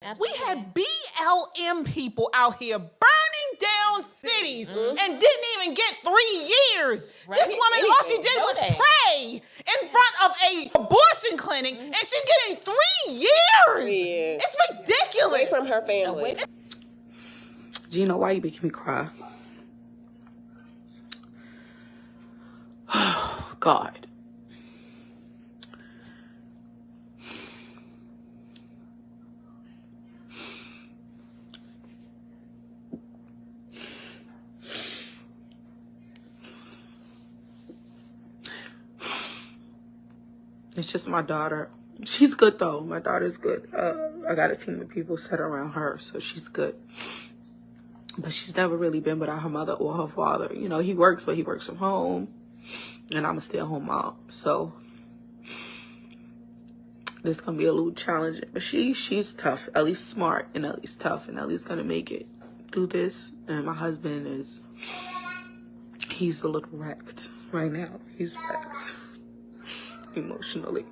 Absolutely. We had BLM people out here burning down cities and didn't even get 3 years. Right. This woman, all she did was pray in front of a abortion clinic, and she's getting 3 years. Yeah. It's ridiculous. Away from her family. Gina, why you making me cry? Oh, God. It's just my daughter. She's good, though. My daughter's good. I got a team of people set around her, so she's good. But she's never really been without her mother or her father. You know, he works, but he works from home. And I'm a stay-at-home mom. So this is going to be a little challenging. But she's tough. Ellie's smart, and Ellie's tough. And Ellie's going to make it through this. And my husband he's a little wrecked right now. He's wrecked. Emotionally.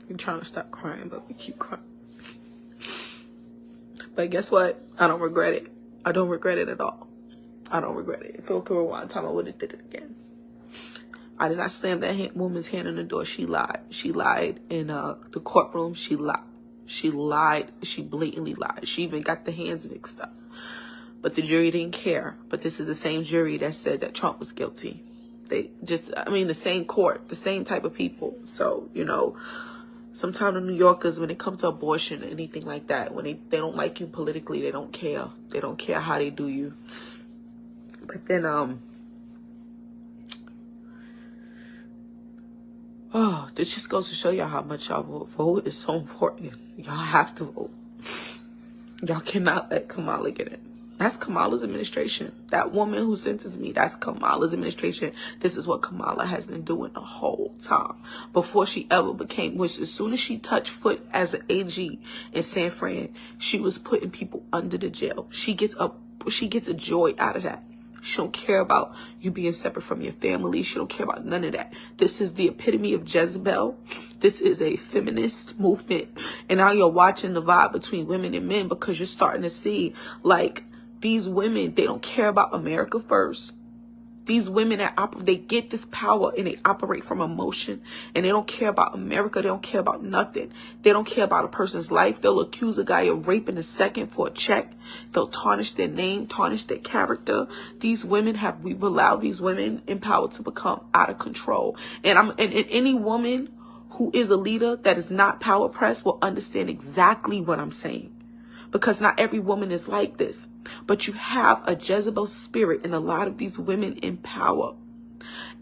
We're trying to stop crying, but we keep crying. But guess what? I don't regret it. I don't regret it at all. I don't regret it. If it could rewind time, I would have did it again. I did not slam that woman's hand on the door. She lied. She lied in the courtroom. She lied. She lied. She blatantly lied. She even got the hands mixed up. But the jury didn't care. But this is the same jury that said that Trump was guilty. They just, I mean, the same court, the same type of people. So, you know, sometimes the New Yorkers, when it comes to abortion or anything like that, when they don't like you politically, they don't care. They don't care how they do you. But then, oh, this just goes to show y'all how much y'all vote is so important. Y'all have to vote. Y'all cannot let Kamala get in. That's Kamala's administration. That woman who sentenced me, that's Kamala's administration. This is what Kamala has been doing the whole time. Before she ever became, which as soon as she touched foot as an AG in San Fran, she was putting people under the jail. She gets a joy out of that. She don't care about you being separate from your family. She don't care about none of that. This is the epitome of Jezebel. This is a feminist movement. And now you're watching the vibe between women and men, because you're starting to see, like, these women, they don't care about America first. These women, they get this power and they operate from emotion, and they don't care about America. They don't care about nothing. They don't care about a person's life. They'll accuse a guy of rape in a second for a check. They'll tarnish their name, tarnish their character. We've allowed these women in power to become out of control. And any woman who is a leader that is not power pressed will understand exactly what I'm saying. Because not every woman is like this. But you have a Jezebel spirit in a lot of these women in power.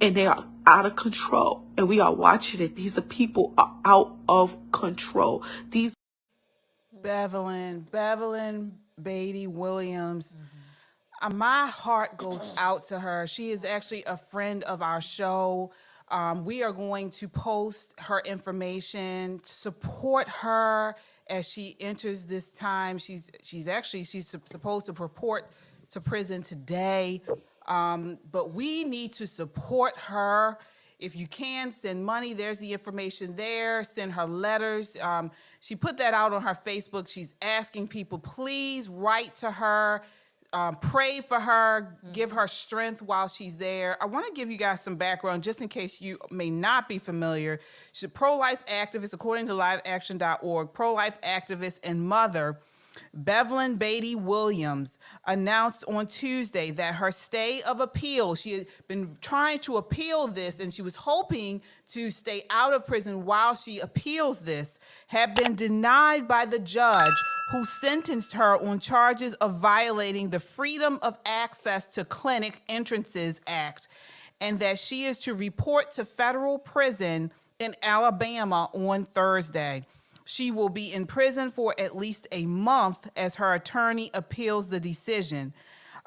And they are out of control. And we are watching it. These people are out of control. Bevelyn Beatty Williams. My heart goes out to her. She is actually a friend of our show. We are going to post her information, support her as she enters this time. She's supposed to report to prison today, but we need to support her. If you can, send money. There's the information there. Send her letters. She put that out on her Facebook. She's asking people, please write to her. Pray for her, give her strength while she's there. I want to give you guys some background just in case you may not be familiar. She's a pro-life activist, according to liveaction.org, pro-life activist and mother. Bevelyn Beatty Williams announced on Tuesday that her stay of appeal, she had been trying to appeal this, and she was hoping to stay out of prison while she appeals this, had been denied by the judge who sentenced her on charges of violating the Freedom of Access to Clinic Entrances Act, and that she is to report to federal prison in Alabama on Thursday. She will be in prison for at least a month as her attorney appeals the decision.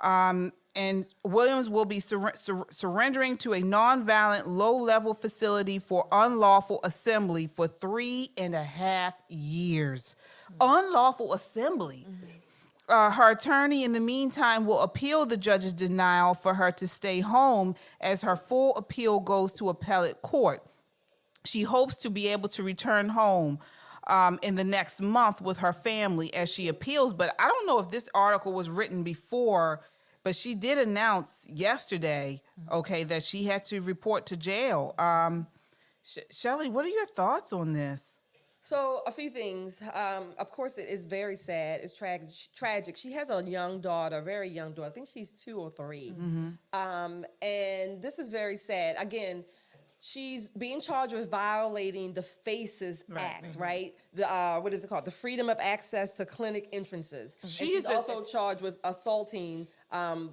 And Williams will be surrendering to a nonviolent, low-level facility for unlawful assembly for 3.5 years. Unlawful assembly. Her attorney, in the meantime, will appeal the judge's denial for her to stay home as her full appeal goes to appellate court. She hopes to be able to return home in the next month with her family as she appeals. But I don't know if this article was written before, but she did announce yesterday, okay, that she had to report to jail. Shelley, what are your thoughts on this? So a few things. Of course, it is very sad. It's tragic. She has a young daughter, a very young daughter. I think she's 2 or 3. And this is very sad. Again, she's being charged with violating the FACES Act, right? The what is it called? The Freedom of Access to Clinic Entrances. And she's also charged with assaulting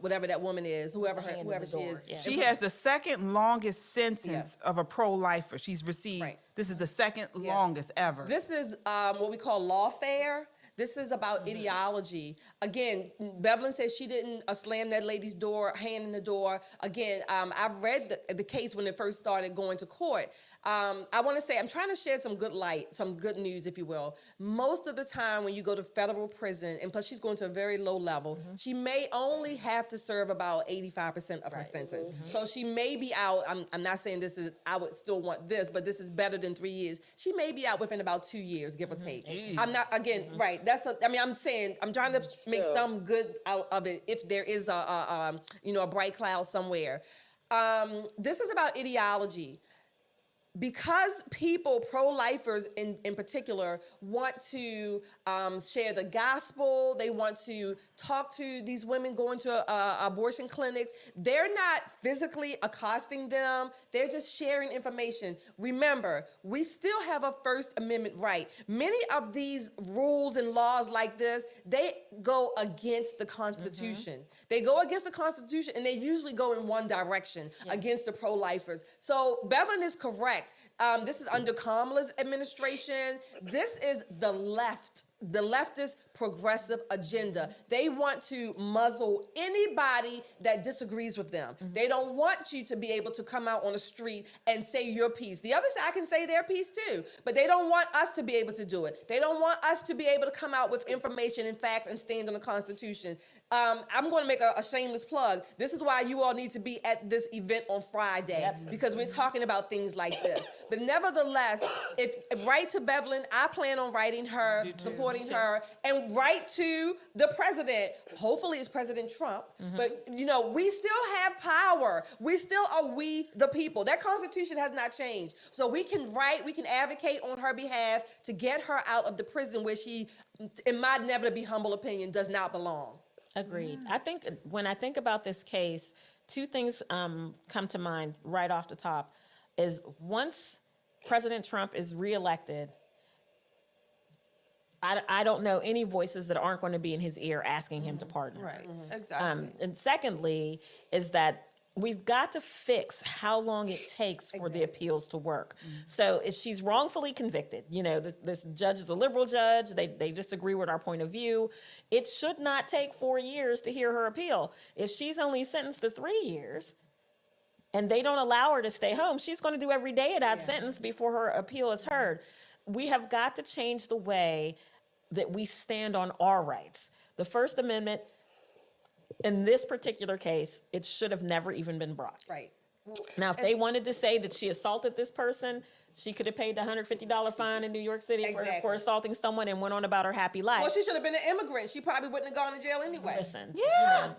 whatever that woman is, whoever she is. Yeah. She has the second longest sentence of a pro-lifer she's received. Right. This is the second longest ever. This is what we call lawfare. This is about ideology. Again, Bevelyn says she didn't slam that lady's door, hand in the door. Again, I've read the case when it first started going to court. I want to say, I'm trying to shed some good light, some good news, if you will. Most of the time when you go to federal prison, and plus she's going to a very low level, she may only have to serve about 85% of her sentence. So she may be out, I'm not saying this is, I would still want this, but this is better than 3 years. She may be out within about 2 years, give or take. I'm not, again, right. I'm saying, I'm trying to make some good out of it if there is a bright cloud somewhere. This is about ideology. Because people, pro-lifers in particular, want to share the gospel, they want to talk to these women going to abortion clinics, they're not physically accosting them, they're just sharing information. Remember, we still have a First Amendment right. Many of these rules and laws like this, they go against the Constitution. They go against the Constitution, and they usually go in one direction, against the pro-lifers. So Bevelyn is correct. This is under Kamala's administration. This is the leftist progressive agenda. They want to muzzle anybody that disagrees with them. They don't want you to be able to come out on the street and say your piece. The other side can say their piece too, but they don't want us to be able to do it. They don't want us to be able to come out with information and facts and stand on the Constitution. I'm going to make a shameless plug. This is why you all need to be at this event on Friday, because we're talking about things like this. But nevertheless, if write to Bevelyn, I plan on writing her, supporting her, and write to the president. Hopefully it's President Trump, but we still have power. We still are we the people. That Constitution has not changed. So we can write, we can advocate on her behalf to get her out of the prison where she, in my never to be humble opinion, does not belong. Agreed. I think when I think about this case, 2 things come to mind right off the top. Is once President Trump is reelected, I don't know any voices that aren't going to be in his ear asking him to pardon her. Right, exactly. And secondly, is that we've got to fix how long it takes for the appeals to work. So if she's wrongfully convicted, this judge is a liberal judge, they disagree with our point of view, it should not take 4 years to hear her appeal. If she's only sentenced to 3 years, and they don't allow her to stay home, she's going to do every day of that sentence before her appeal is heard. We have got to change the way that we stand on our rights. The First Amendment, in this particular case, it should have never even been brought. Right. Now, if they wanted to say that she assaulted this person, she could have paid the $150 fine in New York City for assaulting someone and went on about her happy life. Well, she should have been an immigrant. She probably wouldn't have gone to jail anyway. Listen,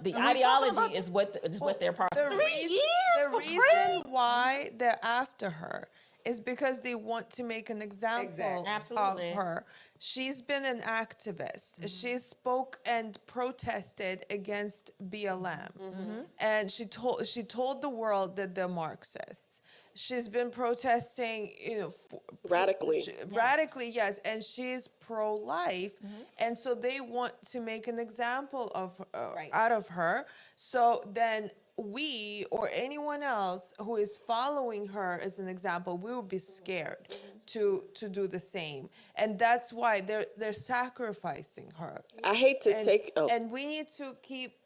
the ideology is what they're The reason why they're after her is because they want to make an example of her. She's been an activist. She spoke and protested against BLM, and she told the world that they're Marxists. She's been protesting, Radically. Radically, yes, and she's pro-life, and so they want to make an example of out of her. So then we or anyone else who is following her as an example, we will be scared to do the same, and that's why they're sacrificing her. I hate to and we need to keep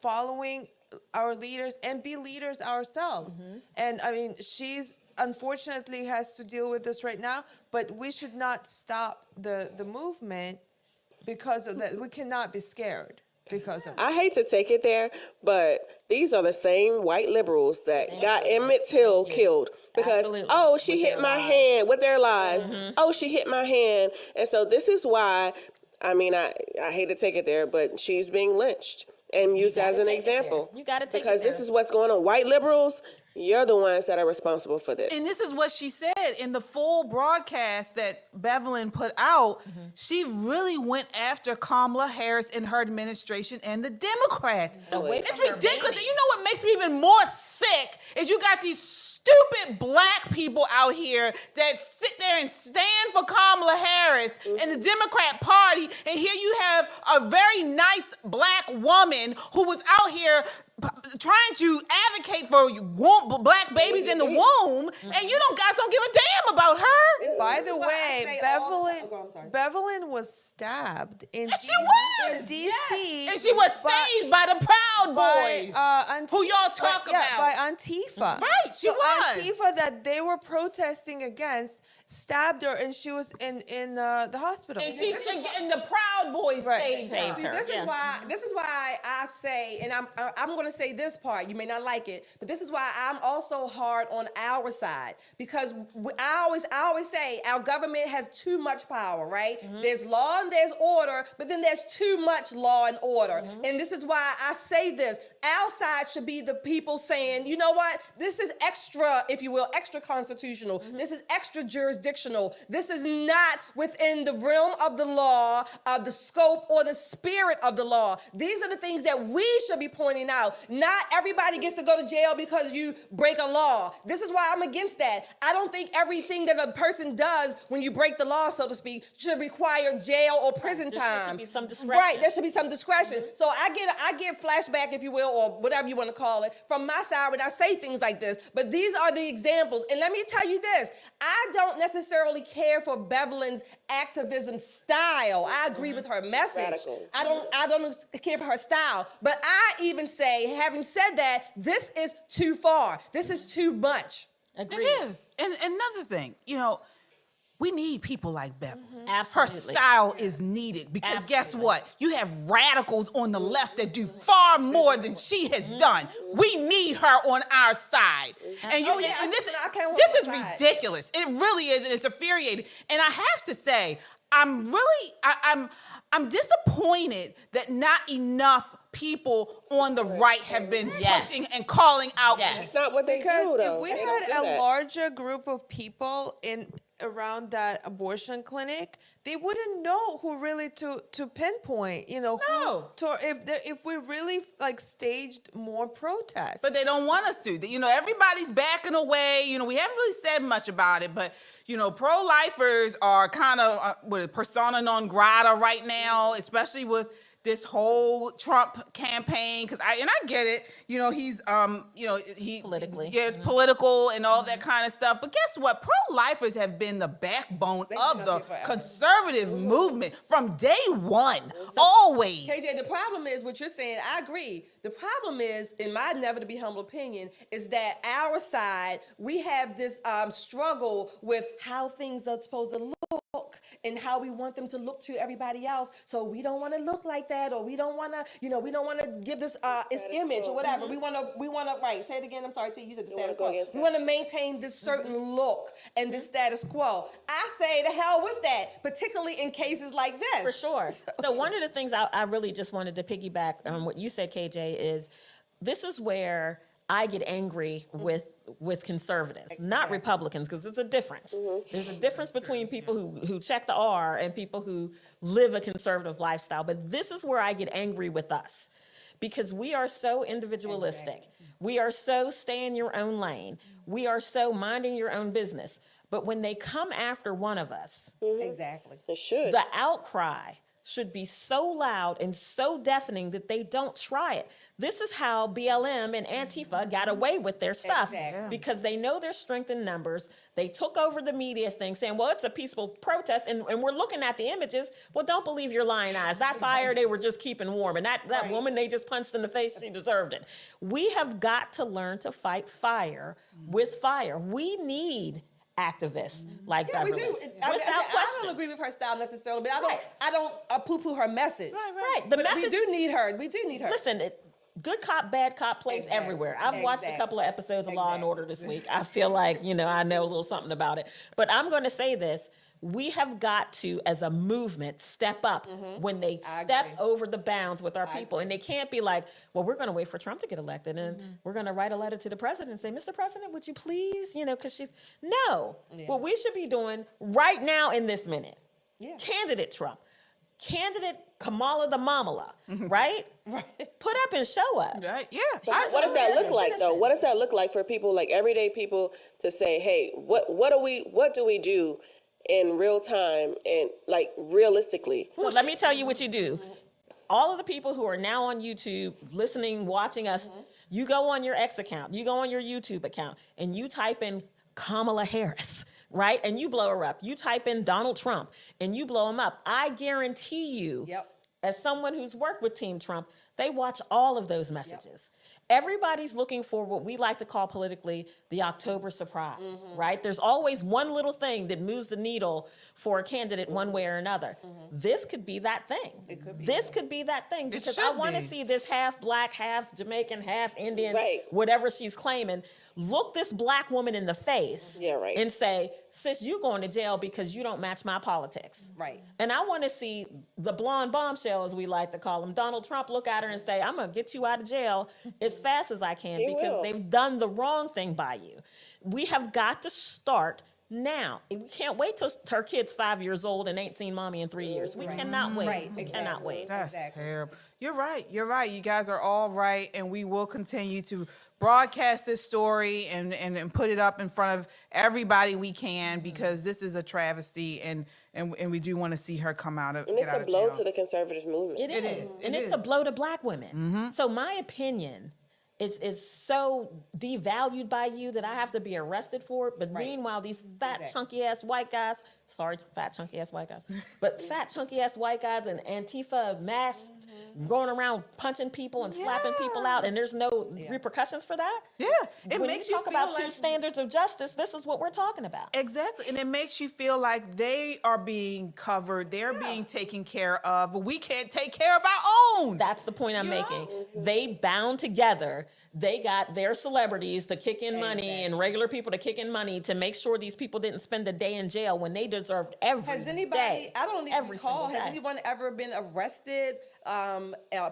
following our leaders and be leaders ourselves. And I mean, she's unfortunately has to deal with this right now, but we should not stop the movement because of that. We cannot be scared. because of I hate to take it there, but these are the same white liberals that got Emmett Till killed because, Absolutely. she hit my hand with their lies. Oh, she hit my hand. And so this is why, I mean, I hate to take it there, but she's being lynched and used as an example. You got to take because it there. this is what's going on. White liberals, you're the ones that are responsible for this. And this is what she said in the full broadcast that Bevelyn put out. She really went after Kamala Harris and her administration and the Democrats. It's ridiculous. And you know what makes me even more sick is you got these stupid black people out here that sit there and stand for Kamala Harris and the Democrat Party. And here you have a very nice black woman who was out here trying to advocate for black babies in the womb, and you guys don't give a damn about her. By the way, Bevelyn was stabbed in D.C. Yes. And she was saved by the Proud Boys, who y'all talk about. By Antifa. Right, she was. Antifa that they were protesting against stabbed her, and she was in the hospital. And the Proud Boys saved her. See, this is why I say, and I'm going to say this part. You may not like it, but this is why I'm also hard on our side, because I always say our government has too much power, right? There's law and there's order, but then there's too much law and order. And this is why I say this. Our side should be the people saying, you know what? This is extra, if you will, extra constitutional. This is extra jurisdictional. This is not within the realm of the law, the scope or the spirit of the law. These are the things that we should be pointing out. Not everybody gets to go to jail because you break a law. This is why I'm against that. I don't think everything that a person does when you break the law, so to speak, should require jail or prison time. There should be some discretion. Right, there should be some discretion. So I get flashback, if you will, or whatever you want to call it, from my side when I say things like this. But these are the examples. And let me tell you this. I don't necessarily care for Bevelyn's activism style. I agree with her message. Radical. I don't care for her style. But I even say, having said that, this is too far. This is too much. Agreed. It is. And another thing, we need people like Bevelyn. Absolutely. Her style is needed because guess what? You have radicals on the left that do far more than she has done. We need her on our side. And this is ridiculous. It really is, and it's infuriating. And I have to say, I'm disappointed that not enough people on the right have been pushing and calling out. That's not what they do, though. If we had a larger group of people around that abortion clinic, they wouldn't know who really to pinpoint. If we really staged more protests. But they don't want us to. Everybody's backing away. We haven't really said much about it, but pro-lifers are kind of with persona non grata right now, especially with this whole Trump campaign, I get it. He's he politically, political and all that kind of stuff. But guess what? Pro-lifers have been the backbone of the conservative movement from day one, always. KJ, the problem is what you're saying. I agree. The problem is, in my never to be humble opinion, is that our side, we have this struggle with how things are supposed to look and how we want them to look to everybody else. So we don't want to look like that, or we don't want to, we don't want to give this its image or whatever. We want to, right? Say it again. I'm sorry, T. You said the status quo. We want to maintain this certain look and this status quo. I say to hell with that, particularly in cases like this. For sure. So one of the things I really just wanted to piggyback on what you said, KJ, is this is where I get angry with conservatives, not Republicans, because there's a difference. There's a difference between people who check the R and people who live a conservative lifestyle. But this is where I get angry with us, because we are so individualistic. We are so stay in your own lane. We are so minding your own business. But when they come after one of us, exactly, it should. The outcry should be so loud and so deafening that they don't try it. This is how BLM and Antifa got away with their stuff, because they know their strength in numbers. They took over the media thing saying, well, it's a peaceful protest, and we're looking at the images. Well, don't believe your lying eyes. That fire, they were just keeping warm, and that woman they just punched in the face, she deserved it. We have got to learn to fight fire with fire. We need activist like Yeah, we Beverly. do. I Without don't question. agree with her style necessarily, but Right. I don't poo-poo her message. Right. The But message. we do need her. We do need her. Listen, good cop, bad cop plays Exactly. everywhere. I've watched a Exactly. couple of episodes of Law and Exactly. Order this week. I feel like, I know a little something about it. But I'm going to say this. We have got to, as a movement, step up when they step agree. over the bounds with our people. And they can't be like, well, we're going to wait for Trump to get elected and we're going to write a letter to the president and say, Mr. President, would you please, because no. What we should be doing right now in this minute, candidate Trump, candidate Kamala the Mamala, right? Put up and show up. Right? Yeah. What does that look like, though? What does that look like for people, like everyday people, to say, hey, what do we do in real time and like realistically? So let me tell you what you do. All of the people who are now on YouTube, listening, watching us, you go on your X account, you go on your YouTube account, and you type in Kamala Harris, right? And you blow her up. You type in Donald Trump, and you blow him up. I guarantee you, as someone who's worked with Team Trump, they watch all of those messages. Everybody's looking for what we like to call politically the October surprise, right? There's always one little thing that moves the needle for a candidate one way or another. This could be that thing. It could be. This could be that thing, because I want to see this half black, half Jamaican, half Indian, whatever she's claiming, look this black woman in the face and say, sis, you going to jail because you don't match my politics. Right. And I want to see the blonde bombshell, as we like to call him, Donald Trump, look at her and say, I'm going to get you out of jail as fast as I can because they've done the wrong thing by you. We have got to start now. We can't wait till her kid's 5 years old and ain't seen mommy in 3 years. We cannot wait. We cannot wait. That's terrible. You're right. You're right. You guys are all right. And we will continue to broadcast this story and put it up in front of everybody we can, because this is a travesty, and we do want to see her come out of. And it's a blow to the conservative movement. It is. And it's a blow to black women. So my opinion is so devalued by you that I have to be arrested for it. But meanwhile, these fat, chunky ass white guys, sorry, fat, chunky ass white guys, but fat, chunky ass white guys and Antifa masks going around punching people and slapping people out, and there's no repercussions for that? Yeah. It when makes you talk about feel two standards of justice, this is what we're talking about. Exactly. And it makes you feel like they are being covered, they're being taken care of, but we can't take care of our own. That's the point I'm making. They bound together. They got their celebrities to kick in money and regular people to kick in money to make sure these people didn't spend a day in jail when they deserved every Has anybody, day, I don't even recall, has day. anyone ever been arrested,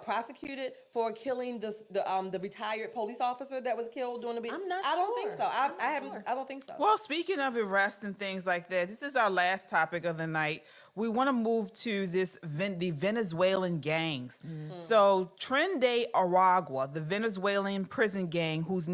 prosecuted for killing the retired police officer that was killed during the? I'm not I don't think sure. so. I don't think so. Well, speaking of arrests and things like that, this is our last topic of the night. We want to move to the Venezuelan gangs. So Tren de Aragua, the Venezuelan prison gang, whose